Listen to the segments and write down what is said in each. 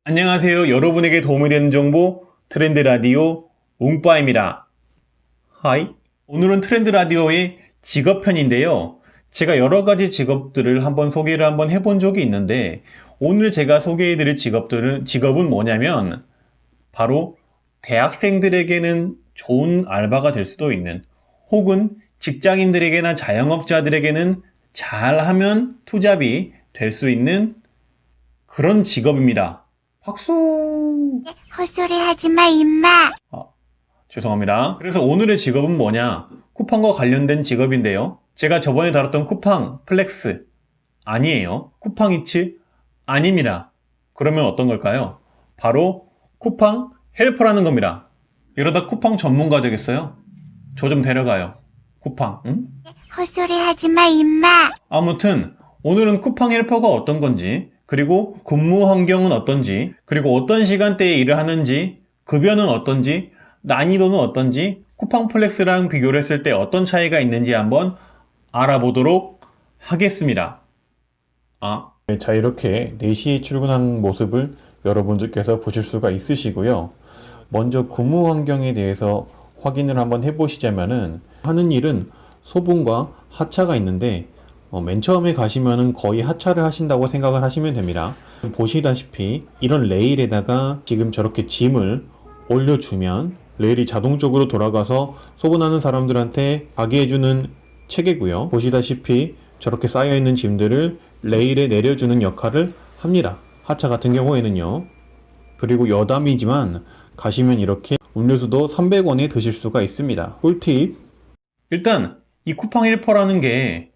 안녕하세요. 여러분에게 도움이 되는 정보 트렌드 라디오 웅빠입니다. 하이. 오늘은 트렌드 라디오의 직업편인데요. 제가 여러 가지 직업들을 소개를 해본 적이 있는데 오늘 제가 소개해드릴 직업은 뭐냐면 바로 대학생들에게는 좋은 알바가 될 수도 있는 혹은 직장인들에게나 자영업자들에게는 잘하면 투잡이 될 수 있는 그런 직업입니다. 박수! 헛소리 하지 마, 임마. 죄송합니다. 그래서 오늘의 직업은 뭐냐? 쿠팡과 관련된 직업인데요. 제가 저번에 다뤘던 쿠팡, 플렉스 아니에요. 쿠팡이츠 아닙니다. 그러면 어떤 걸까요? 바로 쿠팡 헬퍼라는 겁니다. 이러다 쿠팡 전문가 되겠어요? 저 좀 데려가요. 쿠팡, 응? 헛소리 하지 마, 임마. 아무튼 오늘은 쿠팡 헬퍼가 어떤 건지, 그리고 근무 환경은 어떤지, 그리고 어떤 시간대에 일을 하는지, 급여는 어떤지, 난이도는 어떤지, 쿠팡 플렉스랑 비교를 했을 때 어떤 차이가 있는지 한번 알아보도록 하겠습니다. 자, 이렇게 4시에 출근하는 모습을 여러분들께서 보실 수가 있으시고요. 먼저 근무 환경에 대해서 확인을 한번 해보시자면은 하는 일은 소분과 하차가 있는데 맨 처음에 가시면은 거의 하차를 하신다고 생각을 하시면 됩니다. 보시다시피 이런 레일에다가 지금 저렇게 짐을 올려주면 레일이 자동적으로 돌아가서 소분하는 사람들한테 가게 해주는 체계고요. 보시다시피 저렇게 쌓여있는 짐들을 레일에 내려주는 역할을 합니다. 하차 같은 경우에는요. 그리고 여담이지만 가시면 이렇게 음료수도 300원에 드실 수가 있습니다. 꿀팁. 일단 이 쿠팡 헬퍼라는 게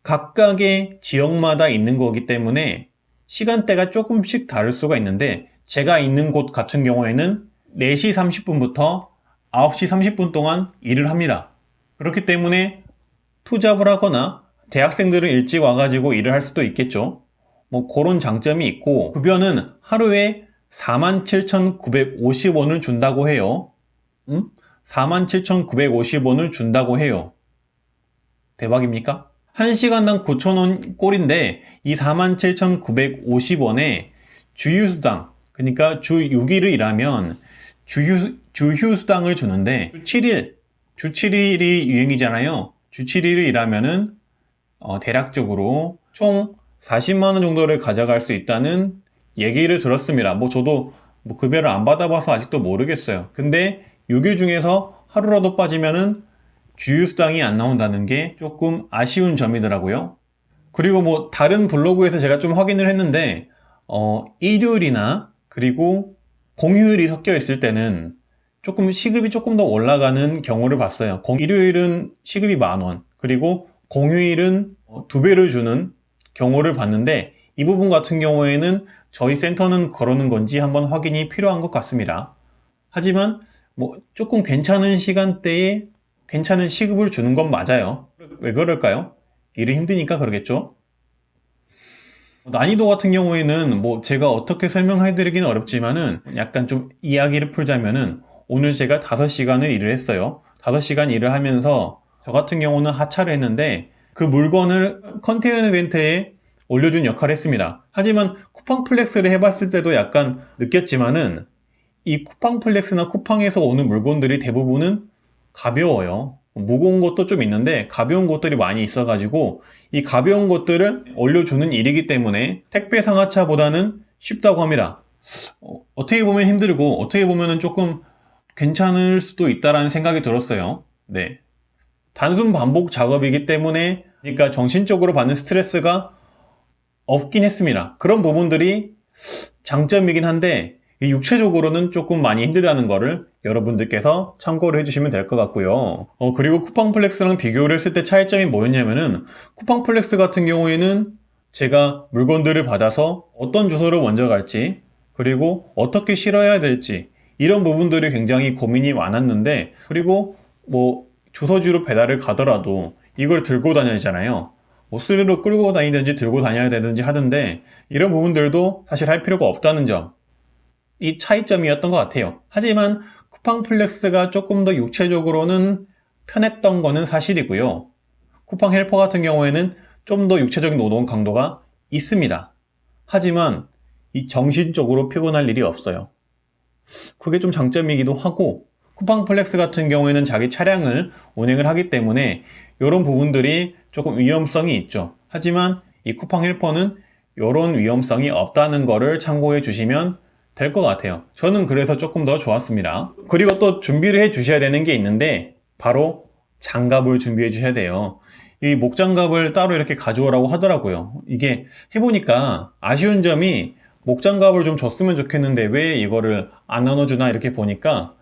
각각의 지역마다 있는 거기 때문에 시간대가 조금씩 다를 수가 있는데 제가 있는 곳 같은 경우에는 4시 30분부터 9시 30분 동안 일을 합니다. 그렇기 때문에 투잡을 하거나 대학생들은 일찍 와가지고 일을 할 수도 있겠죠. 그런 장점이 있고 급여는 하루에 47,950원을 준다고 해요. 47,950원을 준다고 해요. 대박입니까? 1시간당 9,000원 꼴인데 이 47,950원에 주휴수당, 그러니까 주 6일을 일하면 주휴수당을 주는데 주 7일이 유행이잖아요. 주 7일을 일하면은 대략적으로 총 40만 원 정도를 가져갈 수 있다는 얘기를 들었습니다. 저도 급여를 안 받아봐서 아직도 모르겠어요. 근데 6일 중에서 하루라도 빠지면은 주휴수당이 안 나온다는 게 조금 아쉬운 점이더라고요. 그리고 다른 블로그에서 제가 좀 확인을 했는데 일요일이나 그리고 공휴일이 섞여 있을 때는 시급이 조금 더 올라가는 경우를 봤어요. 일요일은 시급이 10,000원, 그리고 공휴일은 2배를 주는 경우를 봤는데 이 부분 같은 경우에는 저희 센터는 그러는 건지 한번 확인이 필요한 것 같습니다. 하지만 조금 괜찮은 시간대에 괜찮은 시급을 주는 건 맞아요. 왜 그럴까요? 일이 힘드니까 그러겠죠? 난이도 같은 경우에는 제가 어떻게 설명해 드리기는 어렵지만은 약간 좀 이야기를 풀자면은 오늘 제가 5시간을 일을 했어요. 5시간 일을 하면서 저 같은 경우는 하차를 했는데 그 물건을 컨테이너 벤트에 올려준 역할을 했습니다. 하지만 쿠팡 플렉스를 해봤을 때도 약간 느꼈지만은 이 쿠팡 플렉스나 쿠팡에서 오는 물건들이 대부분은 가벼워요. 무거운 것도 좀 있는데 가벼운 것들이 많이 있어가지고 이 가벼운 것들을 올려주는 일이기 때문에 택배 상하차보다는 쉽다고 합니다. 어떻게 보면 힘들고 어떻게 보면 조금 괜찮을 수도 있다라는 생각이 들었어요. 네. 단순 반복 작업이기 때문에 그러니까 정신적으로 받는 스트레스가 없긴 했습니다. 그런 부분들이 장점이긴 한데 육체적으로는 조금 많이 힘들다는 거를 여러분들께서 참고를 해주시면 될 것 같고요. 그리고 쿠팡플렉스랑 비교를 했을 때 차이점이 뭐였냐면은 쿠팡플렉스 같은 경우에는 제가 물건들을 받아서 어떤 주소로 먼저 갈지 그리고 어떻게 실어야 될지 이런 부분들이 굉장히 고민이 많았는데 그리고 주소지로 배달을 가더라도 이걸 들고 다녀야잖아요. 스스로 끌고 다니든지 들고 다녀야 되든지 하던데 이런 부분들도 사실 할 필요가 없다는 점, 이 차이점이었던 것 같아요. 하지만 쿠팡플렉스가 조금 더 육체적으로는 편했던 거는 사실이고요. 쿠팡 헬퍼 같은 경우에는 좀 더 육체적인 노동 강도가 있습니다. 하지만 이 정신적으로 피곤할 일이 없어요. 그게 좀 장점이기도 하고, 쿠팡 플렉스 같은 경우에는 자기 차량을 운행을 하기 때문에 이런 부분들이 조금 위험성이 있죠. 하지만 이 쿠팡 헬퍼는 이런 위험성이 없다는 거를 참고해 주시면 될 것 같아요. 저는 그래서 조금 더 좋았습니다. 그리고 또 준비를 해 주셔야 되는 게 있는데 바로 장갑을 준비해 주셔야 돼요. 이 목장갑을 따로 이렇게 가져오라고 하더라고요. 이게 해보니까 아쉬운 점이 목장갑을 좀 줬으면 좋겠는데 왜 이거를 안 나눠주나 이렇게 보니까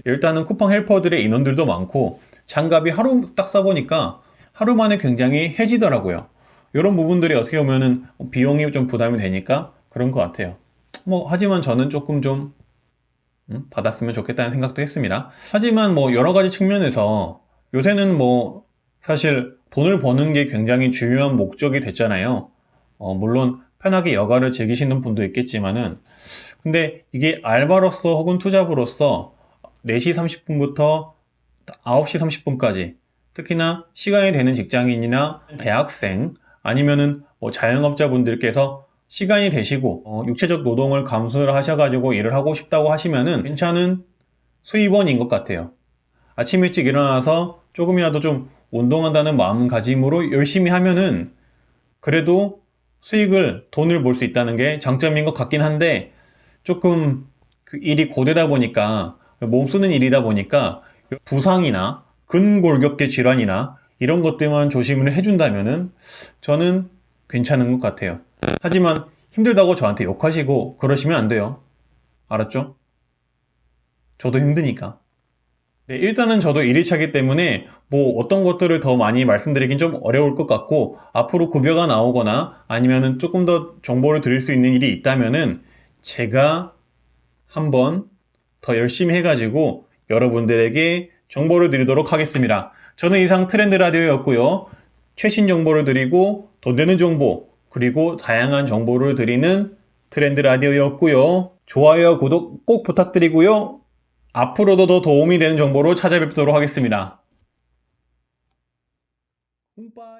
일단은 쿠팡 헬퍼들의 인원들도 많고 장갑이 하루 딱 써보니까 하루 만에 굉장히 해지더라고요. 이런 부분들이 어떻게 보면은 비용이 좀 부담이 되니까 그런 것 같아요. 하지만 저는 조금 좀 받았으면 좋겠다는 생각도 했습니다. 하지만 여러 가지 측면에서 요새는 사실 돈을 버는 게 굉장히 중요한 목적이 됐잖아요. 물론 편하게 여가를 즐기시는 분도 있겠지만은 근데 이게 알바로서 혹은 투잡으로서 4시 30분부터 9시 30분까지 특히나 시간이 되는 직장인이나 대학생 아니면은 자영업자분들께서 시간이 되시고 육체적 노동을 감수를 하셔가지고 일을 하고 싶다고 하시면은 괜찮은 수입원인 것 같아요. 아침 일찍 일어나서 조금이라도 좀 운동한다는 마음가짐으로 열심히 하면은 그래도 돈을 벌 수 있다는 게 장점인 것 같긴 한데 조금 그 일이 고되다 보니까 몸 쓰는 일이다 보니까 부상이나 근골격계 질환이나 이런 것들만 조심을 해준다면은 저는 괜찮은 것 같아요. 하지만 힘들다고 저한테 욕하시고 그러시면 안 돼요. 알았죠? 저도 힘드니까. 네, 일단은 저도 1일차기 때문에 어떤 것들을 더 많이 말씀드리긴 좀 어려울 것 같고 앞으로 급여가 나오거나 아니면은 조금 더 정보를 드릴 수 있는 일이 있다면은 제가 한번 더 열심히 해가지고 여러분들에게 정보를 드리도록 하겠습니다. 저는 이상 트렌드 라디오였고요. 최신 정보를 드리고 돈 되는 정보 그리고 다양한 정보를 드리는 트렌드 라디오였고요. 좋아요, 구독 꼭 부탁드리고요. 앞으로도 더 도움이 되는 정보로 찾아뵙도록 하겠습니다. 뿜빠